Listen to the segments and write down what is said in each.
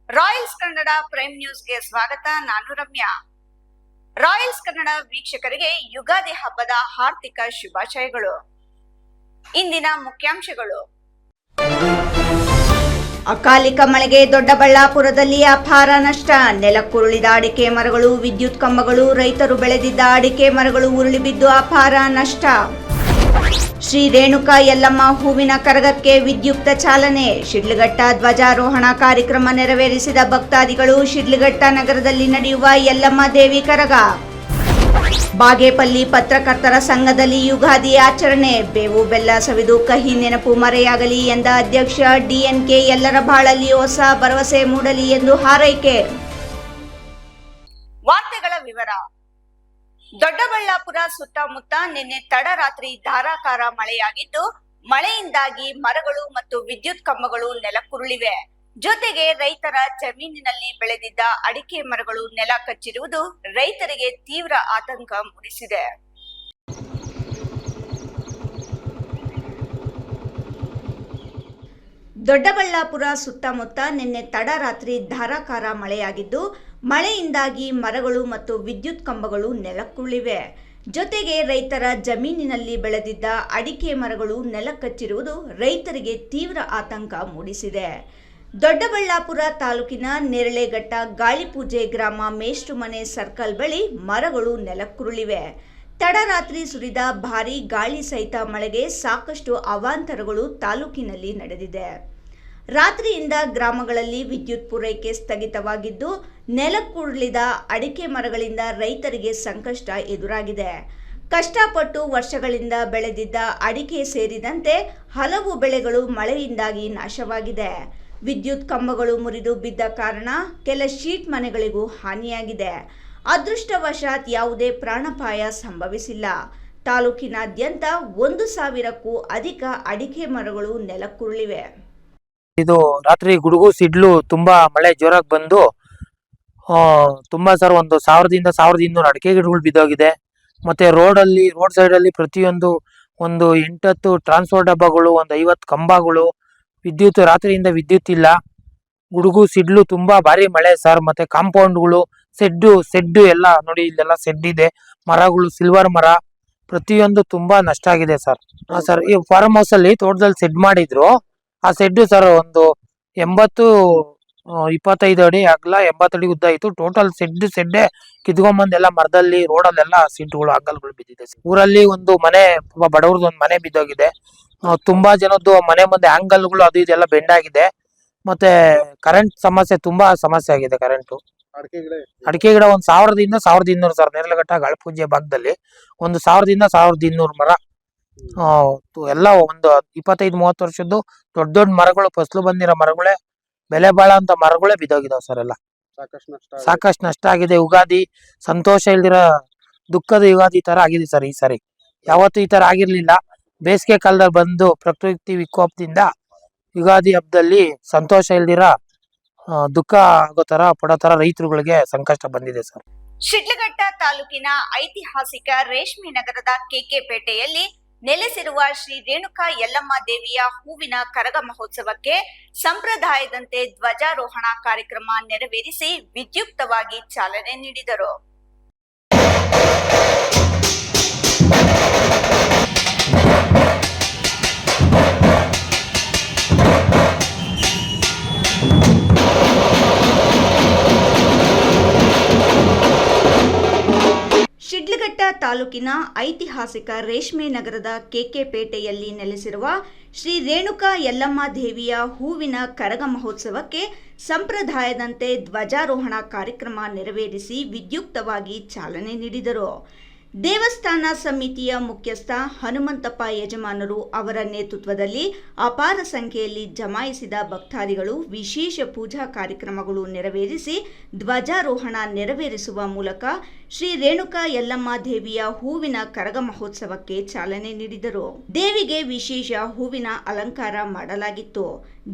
Royals Kannada prime ನ್ಯೂಸ್ಗೆ ಸ್ವಾಗತ. ನಾನು ರಮ್ಯಾ. ರಾಯಲ್ಸ್ ಕನ್ನಡ ವೀಕ್ಷಕರಿಗೆ ಯುಗಾದಿ ಹಬ್ಬದ ಹಾರ್ದಿಕ ಶುಭಾಶಯಗಳು. ಇಂದಿನ ಮುಖ್ಯಾಂಶಗಳು. ಅಕಾಲಿಕ ಮಳೆಗೆ ದೊಡ್ಡಬಳ್ಳಾಪುರದಲ್ಲಿ ಅಪಾರ ನಷ್ಟ. ನೆಲಕ್ಕುರುಳಿದ ಅಡಿಕೆ ಮರಗಳು, ವಿದ್ಯುತ್ ಕಂಬಗಳು, ರೈತರು ಬೆಳೆದಿದ್ದ ಅಡಿಕೆ ಮರಗಳು ಉರುಳಿಬಿದ್ದು ಅಪಾರ ನಷ್ಟ. ಶ್ರೀ ರೇಣುಕಾ ಯಲ್ಲಮ್ಮ ಹೂವಿನ ಕರಗಕ್ಕೆ ವಿದ್ಯುಕ್ತ ಚಾಲನೆ. ಶಿಡ್ಲಘಟ್ಟ ಧ್ವಜಾರೋಹಣ ಕಾರ್ಯಕ್ರಮ ನೆರವೇರಿಸಿದ ಭಕ್ತಾದಿಗಳು. ಶಿಡ್ಲಘಟ್ಟ ನಗರದಲ್ಲಿ ನಡೆಯುವ ಯಲ್ಲಮ್ಮ ದೇವಿ ಕರಗ. ಬಾಗೇಪಲ್ಲಿ ಪತ್ರಕರ್ತರ ಸಂಘದಲ್ಲಿ ಯುಗಾದಿ ಆಚರಣೆ. ಬೇವು ಬೆಲ್ಲ ಸವಿದು ಕಹಿ ನೆನಪು ಮರೆಯಾಗಲಿ ಎಂದ ಅಧ್ಯಕ್ಷ ಡಿಎನ್ಕೆ. ಎಲ್ಲರ ಬಾಳಲ್ಲಿ ಹೊಸ ಭರವಸೆ ಮೂಡಲಿ ಎಂದು ಹಾರೈಕೆ. ವಾರ್ತೆಗಳ ವಿವರ. ದೊಡ್ಡಬಳ್ಳಾಪುರ ಸುತ್ತಮುತ್ತ ನಿನ್ನೆ ತಡರಾತ್ರಿ ಧಾರಾಕಾರ ಮಳೆಯಾಗಿದ್ದು, ಮಳೆಯಿಂದಾಗಿ ಮರಗಳು ಮತ್ತು ವಿದ್ಯುತ್ ಕಂಬಗಳು ನೆಲಕ್ಕುರುಳಿವೆ. ಜೊತೆಗೆ ರೈತರ ಜಮೀನಿನಲ್ಲಿ ಬೆಳೆದಿದ್ದ ಅಡಿಕೆ ಮರಗಳು ನೆಲ ಕಚ್ಚಿರುವುದು ರೈತರಿಗೆ ತೀವ್ರ ಆತಂಕ ಮೂಡಿಸಿದೆ. ದೊಡ್ಡಬಳ್ಳಾಪುರ ಸುತ್ತಮುತ್ತ ನಿನ್ನೆ ತಡರಾತ್ರಿ ಧಾರಾಕಾರ ಮಳೆಯಾಗಿದ್ದು, ಮಳೆಯಿಂದಾಗಿ ಮರಗಳು ಮತ್ತು ವಿದ್ಯುತ್ ಕಂಬಗಳು ನೆಲಕ್ಕುರುಳಿವೆ. ಜೊತೆಗೆ ರೈತರ ಜಮೀನಿನಲ್ಲಿ ಬೆಳೆದಿದ್ದ ಅಡಿಕೆ ಮರಗಳು ನೆಲಕಚ್ಚಿರುವುದು ರೈತರಿಗೆ ತೀವ್ರ ಆತಂಕ ಮೂಡಿಸಿದೆ. ದೊಡ್ಡಬಳ್ಳಾಪುರ ತಾಲೂಕಿನ ನೇರಳೆಘಟ್ಟ ಗಾಳಿಪೂಜೆ ಗ್ರಾಮ ಮೇಷ್ಟ್ರುಮನೆ ಸರ್ಕಲ್ ಬಳಿ ಮರಗಳು ನೆಲಕ್ಕುರುಳಿವೆ. ತಡರಾತ್ರಿ ಸುರಿದ ಭಾರೀ ಗಾಳಿ ಸಹಿತ ಮಳೆಗೆ ಸಾಕಷ್ಟು ಅವಾಂತರಗಳು ತಾಲೂಕಿನಲ್ಲಿ ನಡೆದಿದೆ. ರಾತ್ರಿಯಿಂದ ಗ್ರಾಮಗಳಲ್ಲಿ ವಿದ್ಯುತ್ ಪೂರೈಕೆ ಸ್ಥಗಿತವಾಗಿದ್ದು, ನೆಲಕ್ಕುರುಳಿದ ಅಡಿಕೆ ಮರಗಳಿಂದ ರೈತರಿಗೆ ಸಂಕಷ್ಟ ಎದುರಾಗಿದೆ. ಕಷ್ಟಪಟ್ಟು ವರ್ಷಗಳಿಂದ ಬೆಳೆದಿದ್ದ ಅಡಿಕೆ ಸೇರಿದಂತೆ ಹಲವು ಬೆಳೆಗಳು ಮಳೆಯಿಂದಾಗಿ ನಾಶವಾಗಿದೆ. ವಿದ್ಯುತ್ ಕಂಬಗಳು ಮುರಿದು ಬಿದ್ದ ಕಾರಣ ಕೆಲ ಶೀಟ್ ಮನೆಗಳಿಗೂ ಹಾನಿಯಾಗಿದೆ. ಅದೃಷ್ಟವಶಾತ್ ಯಾವುದೇ ಪ್ರಾಣಾಪಾಯ ಸಂಭವಿಸಿಲ್ಲ. ತಾಲೂಕಿನಾದ್ಯಂತ 1,000ಕ್ಕೂ ಅಧಿಕ ಅಡಿಕೆ ಮರಗಳು ನೆಲಕ್ಕುರುಳಿವೆ. ಇದು ರಾತ್ರಿ ಗುಡುಗು ಸಿಡ್ಲು ತುಂಬಾ ಮಳೆ ಜೋರಾಗಿ ಬಂದು ತುಂಬಾ ಸರ್ 1,000ದಿಂದ 1,200 ಅಡಿಕೆ ಗಿಡಗಳು ಬಿದ್ದೋಗಿದೆ. ಮತ್ತೆ ರೋಡ್ ಸೈಡ್ ಅಲ್ಲಿ ಪ್ರತಿಯೊಂದು 8-10 ಟ್ರಾನ್ಸ್ಫರ್ ಡಬ್ಬಗಳು, 50 ಕಂಬಗಳು, ವಿದ್ಯುತ್ ರಾತ್ರಿಯಿಂದ ವಿದ್ಯುತ್ ಇಲ್ಲ. ಗುಡುಗು ಸಿಡ್ಲು ತುಂಬಾ ಭಾರಿ ಮಳೆ ಸರ್. ಮತ್ತೆ ಕಾಂಪೌಂಡ್ಗಳು, ಸೆಡ್ಡು ಎಲ್ಲ ನೋಡಿ, ಇಲ್ಲೆಲ್ಲ ಸೆಡ್ ಇದೆ. ಮರಗಳು, ಸಿಲ್ವರ್ ಮರ, ಪ್ರತಿಯೊಂದು ತುಂಬಾ ನಷ್ಟ ಆಗಿದೆ ಸರ್. ಸರ್, ಈ ಫಾರ್ಮ್ ಹೌಸ್ ಅಲ್ಲಿ ತೋಟದಲ್ಲಿ ಸೆಡ್ ಮಾಡಿದ್ರು. ಆ ಸೆಡ್ ಸರ್ 25 ಅಡಿ ಅಗಲ, 80 ಅಡಿ ಉದ್ದ ಇತ್ತು. ಟೋಟಲ್ ಸೆಡ್ಡೆ ಕಿತ್ಕೊಂಡ್ಬಂದೆಲ್ಲ ಮರದಲ್ಲಿ, ರೋಡಲ್ಲೆಲ್ಲ ಸೀಟ್ಗಳು, ಅಂಗಲ್ಗಳು ಬಿದ್ದಿದೆ. ಊರಲ್ಲಿ ಒಂದು ಮನೆ, ಬಡವ್ರದ್ದು ಒಂದು ಮನೆ ಬಿದ್ದೋಗಿದೆ. ತುಂಬಾ ಜನದ್ದು ಮನೆ ಮುಂದೆ ಆಂಗಲ್ಗಳು ಅದು ಇದೆಲ್ಲ ಬೆಂಡಾಗಿದೆ. ಮತ್ತೆ ಕರೆಂಟ್ ಸಮಸ್ಯೆ, ತುಂಬಾ ಸಮಸ್ಯೆ ಆಗಿದೆ ಕರೆಂಟು. ಅಡಿಕೆ ಗಿಡ 1,000ದಿಂದ 1,200 ಸರ್. ನೇರಳೆಘಟ್ಟ ಗಾಳಿಪೂಜೆ ಭಾಗದಲ್ಲಿ 1,000ದಿಂದ 1,200 ಮರ. ಎಲ್ಲ 25-30 ವರ್ಷದ್ದು ದೊಡ್ಡ ಮರಗಳು, ಫಸಲು ಬಂದಿರೋ ಮರಗಳೇ, ಬೆಲೆ ಬಾಳೋ ಅಂತ ಮರಗಳೇ ಬಿದ್ದೋಗಿದಾವ್ ಸರ್. ಎಲ್ಲ ಸಾಕಷ್ಟು ನಷ್ಟ ಆಗಿದೆ. ಯುಗಾದಿ ಸಂತೋಷ ಇಲ್ದಿರೋ ದುಃಖದ ಯುಗಾದಿ ತರ ಆಗಿದೆ ಸರ್ ಈ ಸಾರಿ. ಯಾವತ್ತೂ ಈ ತರ ಆಗಿರ್ಲಿಲ್ಲ. ಬೇಸಿಗೆ ಕಾಲದಲ್ಲಿ ಬಂದು ಪ್ರಕೃತಿ ವಿಕೋಪದಿಂದ ಯುಗಾದಿ ಹಬ್ಬದಲ್ಲಿ ಸಂತೋಷ ಇಲ್ದಿರ ದುಃಖ ಆಗೋ ತರ ಪಡೋ ತರ ರೈತರುಗಳಿಗೆ ಸಂಕಷ್ಟ ಬಂದಿದೆ ಸರ್. ಶಿಡ್ಲಘಟ್ಟ ತಾಲೂಕಿನ ಐತಿಹಾಸಿಕ ರೇಷ್ಮೆ ನಗರದ ಕೆಕೆಪೇಟೆಯಲ್ಲಿ ನೆಲೆಸಿರುವ ಶ್ರೀ ರೇಣುಕಾ ಯಲ್ಲಮ್ಮ ದೇವಿಯ ಹೂವಿನ ಕರಗ ಮಹೋತ್ಸವಕ್ಕೆ ಸಂಪ್ರದಾಯದಂತೆ ಧ್ವಜಾರೋಹಣ ಕಾರ್ಯಕ್ರಮ ನೆರವೇರಿಸಿ ವಿದ್ಯುಕ್ತವಾಗಿ ಚಾಲನೆ ನೀಡಿದರು. ಶಿಡ್ಲಘಟ್ಟ ತಾಲೂಕಿನ ಐತಿಹಾಸಿಕ ರೇಷ್ಮೆ ನಗರದ ಕೆಕೆಪೇಟೆಯಲ್ಲಿ ನೆಲೆಸಿರುವ ಶ್ರೀ ರೇಣುಕಾ ಯಲ್ಲಮ್ಮ ದೇವಿಯ ಹೂವಿನ ಕರಗ ಮಹೋತ್ಸವಕ್ಕೆ ಸಂಪ್ರದಾಯದಂತೆ ಧ್ವಜಾರೋಹಣ ಕಾರ್ಯಕ್ರಮ ನೆರವೇರಿಸಿ ವಿದ್ಯುಕ್ತವಾಗಿ ಚಾಲನೆ ನೀಡಿದರು. ದೇವಸ್ಥಾನ ಸಮಿತಿಯ ಮುಖ್ಯಸ್ಥ ಹನುಮಂತಪ್ಪ ಯಜಮಾನರು ಅವರ ನೇತೃತ್ವದಲ್ಲಿ ಅಪಾರ ಸಂಖ್ಯೆಯಲ್ಲಿ ಜಮಾಯಿಸಿದ ಭಕ್ತಾದಿಗಳು ವಿಶೇಷ ಪೂಜಾ ಕಾರ್ಯಕ್ರಮಗಳು ನೆರವೇರಿಸಿ ಧ್ವಜಾರೋಹಣ ನೆರವೇರಿಸುವ ಮೂಲಕ ಶ್ರೀ ರೇಣುಕಾ ಯಲ್ಲಮ್ಮ ದೇವಿಯ ಹೂವಿನ ಕರಗ ಮಹೋತ್ಸವಕ್ಕೆ ಚಾಲನೆ ನೀಡಿದರು. ದೇವಿಗೆ ವಿಶೇಷ ಹೂವಿನ ಅಲಂಕಾರ ಮಾಡಲಾಗಿತ್ತು.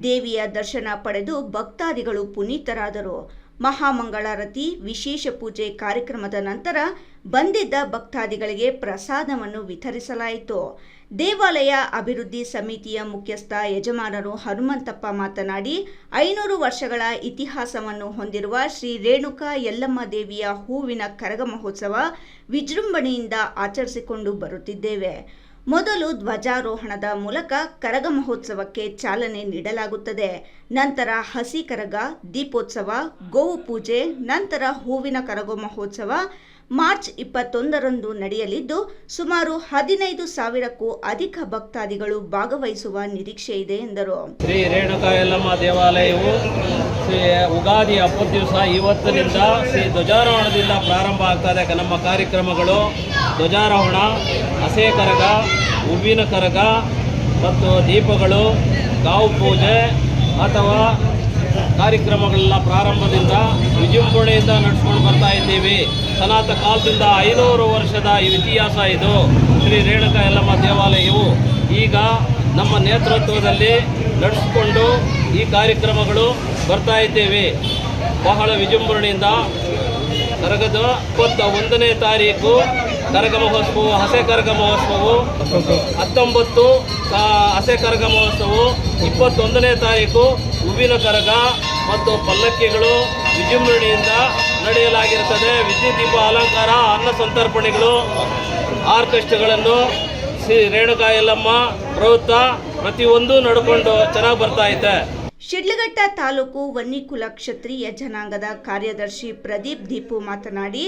ದೇವಿಯ ದರ್ಶನ ಪಡೆದು ಭಕ್ತಾದಿಗಳು ಪುನೀತರಾದರು. ಮಹಾಮಂಗಳಾರತಿ, ವಿಶೇಷ ಪೂಜೆ ಕಾರ್ಯಕ್ರಮದ ನಂತರ ಬಂದಿದ್ದ ಭಕ್ತಾದಿಗಳಿಗೆ ಪ್ರಸಾದವನ್ನು ವಿತರಿಸಲಾಯಿತು. ದೇವಾಲಯ ಅಭಿವೃದ್ಧಿ ಸಮಿತಿಯ ಮುಖ್ಯಸ್ಥ ಯಜಮಾನರು ಹನುಮಂತಪ್ಪ ಮಾತನಾಡಿ 500 ವರ್ಷಗಳ ಇತಿಹಾಸವನ್ನು ಹೊಂದಿರುವ ಶ್ರೀ ರೇಣುಕಾ ಯಲ್ಲಮ್ಮ ದೇವಿಯ ಹೂವಿನ ಕರಗ ಮಹೋತ್ಸವ ವಿಜೃಂಭಣೆಯಿಂದ ಆಚರಿಸಿಕೊಂಡು ಬರುತ್ತಿದ್ದೇವೆ. ಮೊದಲು ಧ್ವಜಾರೋಹಣದ ಮೂಲಕ ಕರಗ ಮಹೋತ್ಸವಕ್ಕೆ ಚಾಲನೆ ನೀಡಲಾಗುತ್ತದೆ. ನಂತರ ಹಸಿ ಕರಗ, ದೀಪೋತ್ಸವ, ಗೋವು ಪೂಜೆ, ನಂತರ ಹೂವಿನ ಕರಗ ಮಹೋತ್ಸವ ಮಾರ್ಚ್ 21ರಂದು ನಡೆಯಲಿದ್ದು ಸುಮಾರು 15,000ಕ್ಕೂ ಅಧಿಕ ಭಕ್ತಾದಿಗಳು ಭಾಗವಹಿಸುವ ನಿರೀಕ್ಷೆ ಇದೆ ಎಂದರು. ಶ್ರೀ ರೇಣುಕಾ ಯಲ್ಲಮ್ಮ ದೇವಾಲಯವು ಉಗಾದಿ ಹಬ್ಬದ ದಿವಸ ಇವತ್ತಿನಿಂದ ಶ್ರೀ ಧ್ವಜಾರೋಹಣದಿಂದ ಪ್ರಾರಂಭ ಆಗ್ತದೆ. ನಮ್ಮ ಕಾರ್ಯಕ್ರಮಗಳು ಧ್ವಜಾರೋಹಣ, ಹಸೆ ಕರಗ, ಹೂವಿನ ಕರಗ ಮತ್ತು ದೀಪಗಳು, ಗಾವು ಪೂಜೆ ಅಥವಾ ಕಾರ್ಯಕ್ರಮಗಳೆಲ್ಲ ಪ್ರಾರಂಭದಿಂದ ವಿಜೃಂಭಣೆಯಿಂದ ನಡೆಸ್ಕೊಂಡು ಬರ್ತಾ ಇದ್ದೀವಿ. ಸನಾತನ ಕಾಲದಿಂದ 500 ವರ್ಷದ ಇತಿಹಾಸ ಇದು. ಶ್ರೀ ರೇಣುಕಾ ಯಲ್ಲಮ್ಮ ದೇವಾಲಯವು ಈಗ ನಮ್ಮ ನೇತೃತ್ವದಲ್ಲಿ ನಡೆಸಿಕೊಂಡು ಈ ಕಾರ್ಯಕ್ರಮಗಳು ಬರ್ತಾ ಇದ್ದೇವೆ. ಬಹಳ ವಿಜೃಂಭಣೆಯಿಂದ ಕರಗದ 21ನೇ ತಾರೀಕು ಕರಗ ಮಹೋತ್ಸವ, ಹಸೆ ಕರಗ ಮಹೋತ್ಸವವು 19 ಹಸೆ ಕರಗ ಮಹೋತ್ಸವವು, 21ನೇ ತಾರೀಕು ಹೂವಿನ ಕರಗ ಮತ್ತು ಪಲ್ಲಕ್ಕಿಗಳು ವಿಜೃಂಭಣೆಯಿಂದ ನಡೆಯಲಾಗಿರುತ್ತದೆ. ವಿದ್ಯುತ್ ದೀಪ ಅಲಂಕಾರ, ಅನ್ನ ಸಂತರ್ಪಣೆಗಳು, ಆರ್ಕೆಸ್ಟ್ರಾಗಳನ್ನು ಶ್ರೀ ರೇಣುಕಾ ಯಲ್ಲಮ್ಮ ಪ್ರವೃತ್ತ ಪ್ರತಿಯೊಂದು ನಡ್ಕೊಂಡು ಚೆನ್ನಾಗಿ ಬರ್ತಾ ಇದೆ. ಶಿಡ್ಲಘಟ್ಟ ತಾಲೂಕು ವನ್ನಿಕುಲ ಕ್ಷತ್ರಿಯ ಜನಾಂಗದ ಕಾರ್ಯದರ್ಶಿ ಪ್ರದೀಪ್ ದೀಪು ಮಾತನಾಡಿ,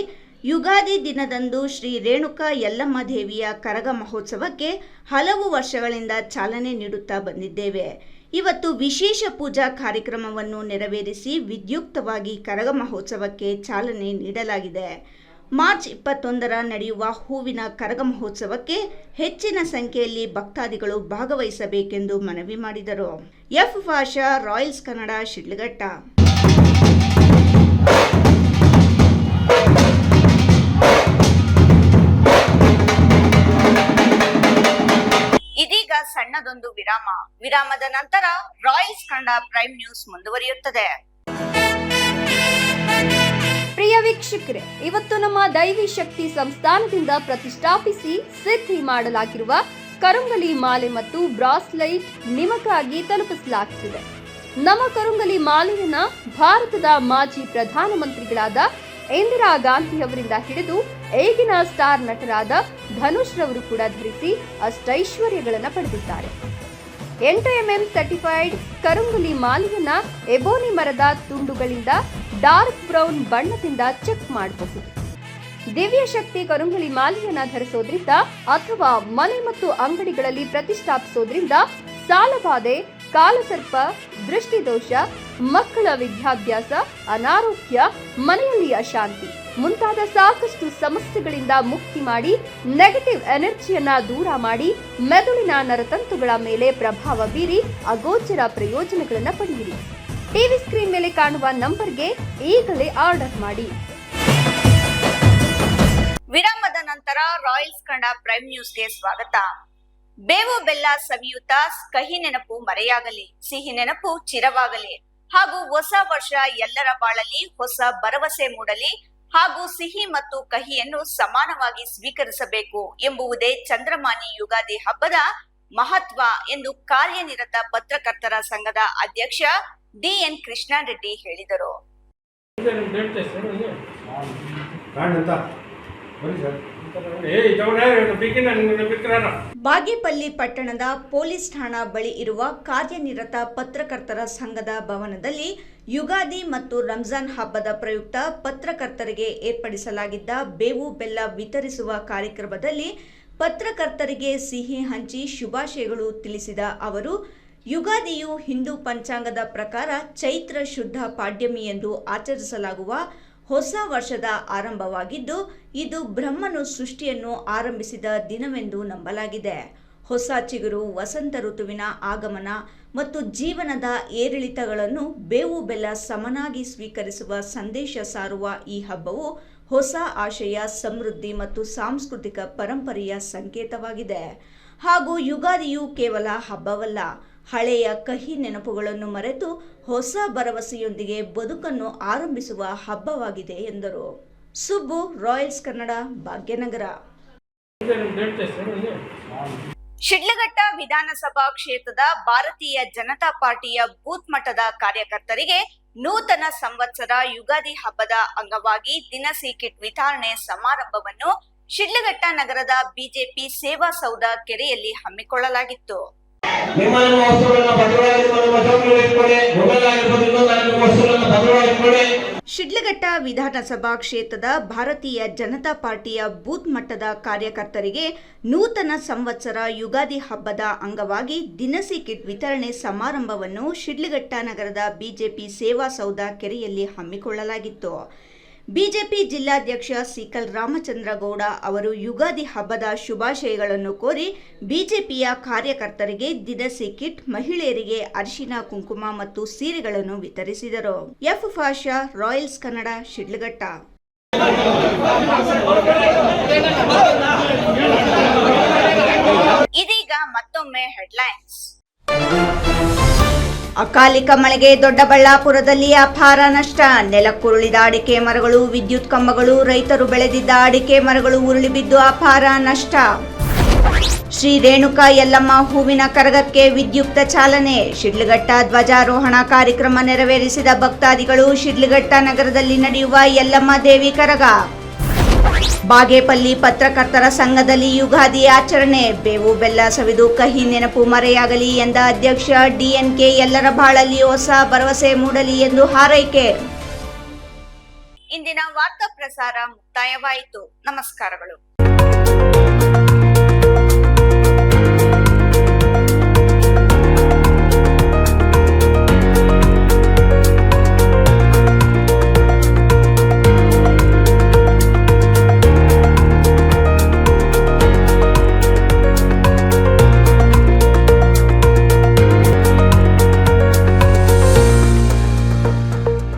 ಯುಗಾದಿ ದಿನದಂದು ಶ್ರೀ ರೇಣುಕಾ ಯಲ್ಲಮ್ಮ ದೇವಿಯ ಕರಗ ಮಹೋತ್ಸವಕ್ಕೆ ಹಲವು ವರ್ಷಗಳಿಂದ ಚಾಲನೆ ನೀಡುತ್ತಾ ಬಂದಿದ್ದೇವೆ. ಇವತ್ತು ವಿಶೇಷ ಪೂಜಾ ಕಾರ್ಯಕ್ರಮವನ್ನು ನೆರವೇರಿಸಿ ವಿದ್ಯುಕ್ತವಾಗಿ ಕರಗ ಮಹೋತ್ಸವಕ್ಕೆ ಚಾಲನೆ ನೀಡಲಾಗಿದೆ. ಮಾರ್ಚ್ 21ರ ನಡೆಯುವ ಹೂವಿನ ಕರಗ ಮಹೋತ್ಸವಕ್ಕೆ ಹೆಚ್ಚಿನ ಸಂಖ್ಯೆಯಲ್ಲಿ ಭಕ್ತಾದಿಗಳು ಭಾಗವಹಿಸಬೇಕೆಂದು ಮನವಿ ಮಾಡಿದರು. ಎಫ್ ಭಾಷಾ, ರಾಯಲ್ಸ್ ಕನ್ನಡ, ಶಿಡ್ಲಘಟ್ಟ. ಇದೀಗ ಸಣ್ಣದೊಂದು ವಿರಾಮದ ನಂತರ ರಾಯಲ್ಸ್ ಕನ್ನಡ ಪ್ರೈಮ್ ನ್ಯೂಸ್ ಮುಂದುವರಿಯುತ್ತದೆ. ಪ್ರಿಯ ವೀಕ್ಷಕರೇ, ಇವತ್ತು ನಮ್ಮ ದೈವಿ ಶಕ್ತಿ ಸಂಸ್ಥಾನದಿಂದ ಪ್ರತಿಷ್ಠಾಪಿಸಿ ಸಿದ್ಧಿ ಮಾಡಲಾಗಿರುವ ಕರುಂಗಲಿ ಮಾಲೆ ಮತ್ತು ಬ್ರಾಸ್ಲೈಟ್ ನಿಮಗಾಗಿ ತಲುಪಿಸಲಾಗುತ್ತಿದೆ. ನಮ್ಮ ಕರುಂಗಲಿ ಮಾಲೆಯನ್ನ ಭಾರತದ ಮಾಜಿ ಪ್ರಧಾನಮಂತ್ರಿಗಳಾದ ಇಂದಿರಾ ಗಾಂಧಿ ಅವರಿಂದ ಹಿಡಿದು ಈಗಿನ ಸ್ಟಾರ್ ನಟರಾದ ಧನುಷ್ ರವರು ಕೂಡ ಧರಿಸಿ ಅಷ್ಟೈಶ್ವರ್ಯಗಳನ್ನು ಪಡೆದಿದ್ದಾರೆ. 8 mm ಸರ್ಟಿಫೈಡ್ ಕರುಂಗಲಿ ಮಾಲೆಯನ್ನ ಎಬೋನಿ ಮರದ ತುಂಡುಗಳಿಂದ ಡಾರ್ಕ್ ಬ್ರೌನ್ ಬಣ್ಣದಿಂದ ಚೆಕ್ ಮಾಡಬಹುದು. ದಿವ್ಯ ಶಕ್ತಿ ಕರುಂಗಲಿ ಮಾಲೆಯನ್ನ ಧರಿಸೋದ್ರಿಂದ ಅಥವಾ ಮನೆ ಮತ್ತು ಅಂಗಡಿಗಳಲ್ಲಿ ಪ್ರತಿಷ್ಠಾಪಿಸೋದ್ರಿಂದ ಸಾಲಬಾಧೆ, ಕಾಲಸರ್ಪ, ದೃಷ್ಟಿದೋಷ, ಮಕ್ಕಳ ವಿದ್ಯಾಭ್ಯಾಸ, ಅನಾರೋಗ್ಯ, ಮನೆಯಲ್ಲಿ ಅಶಾಂತಿ ಮುಂತಾದ ಸಾಕಷ್ಟು ಸಮಸ್ಯೆಗಳಿಂದ ಮುಕ್ತಿ ಮಾಡಿ ನೆಗೆಟಿವ್ ಎನರ್ಜಿಯನ್ನ ದೂರ ಮಾಡಿ ಮೆದುಳಿನ ನರತಂತುಗಳ ಮೇಲೆ ಪ್ರಭಾವ ಬೀರಿ ಅಗೋಚರ ಪ್ರಯೋಜನಗಳನ್ನು ಪಡೆಯಿರಿ. ಟಿವಿ ಸ್ಕ್ರೀನ್ ಮೇಲೆ ಕಾಣುವ ನಂಬರ್ಗೆ ಈಗಲೇ ಆರ್ಡರ್ ಮಾಡಿ. ವಿರಾಮದ ನಂತರ ರಾಯಲ್ಸ್ ಕನ್ನಡ ಪ್ರೈಮ್ ನ್ಯೂಸ್ಗೆ ಸ್ವಾಗತ. ಬೇವು ಬೆಲ್ಲ ಸವಿಯುತ್ತ ಕಹಿ ನೆನಪು ಮರೆಯಾಗಲಿ, ಸಿಹಿ ನೆನಪು ಚಿರವಾಗಲಿ ಹಾಗೂ ಹೊಸ ವರ್ಷ ಎಲ್ಲರ ಬಾಳಲ್ಲಿ ಹೊಸ ಭರವಸೆ ಮೂಡಲಿ ಹಾಗೂ ಸಿಹಿ ಮತ್ತು ಕಹಿಯನ್ನು ಸಮಾನವಾಗಿ ಸ್ವೀಕರಿಸಬೇಕು ಎಂಬುವುದೇ ಚಂದ್ರಮಾನಿ ಯುಗಾದಿ ಹಬ್ಬದ ಮಹತ್ವ ಎಂದು ಕಾರ್ಯನಿರತ ಪತ್ರಕರ್ತರ ಸಂಘದ ಅಧ್ಯಕ್ಷ DN ಕೃಷ್ಣಾರೆಡ್ಡಿ ಹೇಳಿದರು. ಬಾಗೇಪಲ್ಲಿ ಪಟ್ಟಣದ ಪೊಲೀಸ್ ಠಾಣಾ ಬಳಿ ಇರುವ ಕಾರ್ಯನಿರತ ಪತ್ರಕರ್ತರ ಸಂಘದ ಭವನದಲ್ಲಿ ಯುಗಾದಿ ಮತ್ತು ರಂಜಾನ್ ಹಬ್ಬದ ಪ್ರಯುಕ್ತ ಪತ್ರಕರ್ತರಿಗೆ ಏರ್ಪಡಿಸಲಾಗಿದ್ದ ಬೇವು ಬೆಲ್ಲ ವಿತರಿಸುವ ಕಾರ್ಯಕ್ರಮದಲ್ಲಿ ಪತ್ರಕರ್ತರಿಗೆ ಸಿಹಿ ಹಂಚಿ ಶುಭಾಶಯಗಳು ತಿಳಿಸಿದ ಅವರು, ಯುಗಾದಿಯು ಹಿಂದೂ ಪಂಚಾಂಗದ ಪ್ರಕಾರ ಚೈತ್ರ ಶುದ್ಧ ಪಾಡ್ಯಮಿ ಎಂದು ಆಚರಿಸಲಾಗುವ ಹೊಸ ವರ್ಷದ ಆರಂಭವಾಗಿದ್ದು, ಇದು ಬ್ರಹ್ಮನು ಸೃಷ್ಟಿಯನ್ನು ಆರಂಭಿಸಿದ ದಿನವೆಂದು ನಂಬಲಾಗಿದೆ. ಹೊಸ ಚಿಗುರು, ವಸಂತ ಋತುವಿನ ಆಗಮನ ಮತ್ತು ಜೀವನದ ಏರಿಳಿತಗಳನ್ನು ಬೇವು ಬೆಲ್ಲ ಸಮನಾಗಿ ಸ್ವೀಕರಿಸುವ ಸಂದೇಶ ಸಾರುವ ಈ ಹಬ್ಬವು ಹೊಸ ಆಶಯ, ಸಮೃದ್ಧಿ ಮತ್ತು ಸಾಂಸ್ಕೃತಿಕ ಪರಂಪರೆಯ ಸಂಕೇತವಾಗಿದೆ. ಹಾಗೂ ಯುಗಾದಿಯು ಕೇವಲ ಹಬ್ಬವಲ್ಲ, ಹಳೆಯ ಕಹಿ ನೆನಪುಗಳನ್ನು ಮರೆತು ಹೊಸ ಭರವಸೆಯೊಂದಿಗೆ ಬದುಕನ್ನು ಆರಂಭಿಸುವ ಹಬ್ಬವಾಗಿದೆ ಎಂದರು. ಸುಬ್ಬು, ರಾಯಲ್ಸ್ ಕನ್ನಡ, ಭಾಗ್ಯನಗರ. ಶಿಡ್ಲಘಟ್ಟ ವಿಧಾನಸಭಾ ಕ್ಷೇತ್ರದ ಭಾರತೀಯ ಜನತಾ ಪಾರ್ಟಿಯ ಬೂತ್ ಮಟ್ಟದ ಕಾರ್ಯಕರ್ತರಿಗೆ ನೂತನ ಸಂವತ್ಸರ ಯುಗಾದಿ ಹಬ್ಬದ ಅಂಗವಾಗಿ ದಿನಸಿ ಕಿಟ್ ವಿತರಣೆ ಸಮಾರಂಭವನ್ನು ಶಿಡ್ಲಘಟ್ಟ ನಗರದ ಬಿಜೆಪಿ ಸೇವಾ ಸೌಧ ಕೆರೆಯಲ್ಲಿ ಹಮ್ಮಿಕೊಳ್ಳಲಾಗಿತ್ತು. ಶಿಡ್ಲಘಟ್ಟ ವಿಧಾನಸಭಾ ಕ್ಷೇತ್ರದ ಭಾರತೀಯ ಜನತಾ ಪಾರ್ಟಿಯ ಬೂತ್ ಮಟ್ಟದ ಕಾರ್ಯಕರ್ತರಿಗೆ ನೂತನ ಸಂವತ್ಸರ ಯುಗಾದಿ ಹಬ್ಬದ ಅಂಗವಾಗಿ ದಿನಸಿ ಕಿಟ್ ವಿತರಣೆ ಸಮಾರಂಭವನ್ನು ಶಿಡ್ಲಘಟ್ಟ ನಗರದ ಬಿಜೆಪಿ ಸೇವಾ ಸೌಧ ಕೆರೆಯಲ್ಲಿ ಹಮ್ಮಿಕೊಳ್ಳಲಾಗಿತ್ತು. ಬಿಜೆಪಿ ಜಿಲ್ಲಾಧ್ಯಕ್ಷ ಸಿಕಲ್ ರಾಮಚಂದ್ರ ಗೌಡ ಅವರು ಯುಗಾದಿ ಹಬ್ಬದ ಶುಭಾಶಯಗಳನ್ನು ಕೋರಿ ಬಿಜೆಪಿಯ ಕಾರ್ಯಕರ್ತರಿಗೆ ದಿನಸಿ ಕಿಟ್, ಮಹಿಳೆಯರಿಗೆ ಅರಿಶಿನ ಕುಂಕುಮ ಮತ್ತು ಸೀರೆಗಳನ್ನು ವಿತರಿಸಿದರು. F Pasha, royals Kannada, Shidlaghatta. ಇದೀಗ ಮತ್ತೊಮ್ಮೆ ಹೆಡ್ಲೈನ್ಸ್. ಅಕಾಲಿಕ ಮಳೆಗೆ ದೊಡ್ಡಬಳ್ಳಾಪುರದಲ್ಲಿ ಅಪಾರ ನಷ್ಟ. ನೆಲಕ್ಕುರುಳಿದ ಅಡಿಕೆ ಮರಗಳು, ವಿದ್ಯುತ್ ಕಂಬಗಳು, ರೈತರು ಬೆಳೆದಿದ್ದ ಅಡಿಕೆ ಮರಗಳು ಉರುಳಿ ಬಿದ್ದು ಅಪಾರ ನಷ್ಟ. ಶ್ರೀ ರೇಣುಕಾ ಯಲ್ಲಮ್ಮ ಹೂವಿನ ಕರಗಕ್ಕೆ ವಿದ್ಯುಕ್ತ ಚಾಲನೆ. ಶಿಡ್ಲಘಟ್ಟ ಧ್ವಜಾರೋಹಣ ಕಾರ್ಯಕ್ರಮ ನೆರವೇರಿಸಿದ ಭಕ್ತಾದಿಗಳು. ಶಿಡ್ಲಘಟ್ಟ ನಗರದಲ್ಲಿ ನಡೆಯುವ ಯಲ್ಲಮ್ಮ ದೇವಿ ಕರಗ. ಬಾಗೇಪಲ್ಲಿ ಪತ್ರಕರ್ತರ ಸಂಘದಲ್ಲಿ ಯುಗಾದಿ ಆಚರಣೆ. ಬೇವು ಬೆಲ್ಲ ಸವಿದು ಕಹಿ ನೆನಪು ಮರೆಯಾಗಲಿ ಎಂದ ಅಧ್ಯಕ್ಷ ಡಿಎನ್ಕೆ. ಎಲ್ಲರ ಬಾಳಲ್ಲಿ ಹೊಸ ಭರವಸೆ ಮೂಡಲಿ ಎಂದು ಹಾರೈಕೆ. ಇಂದಿನ ವಾರ್ತಾ ಪ್ರಸಾರ ಮುಕ್ತಾಯವಾಯಿತು. ನಮಸ್ಕಾರಗಳು.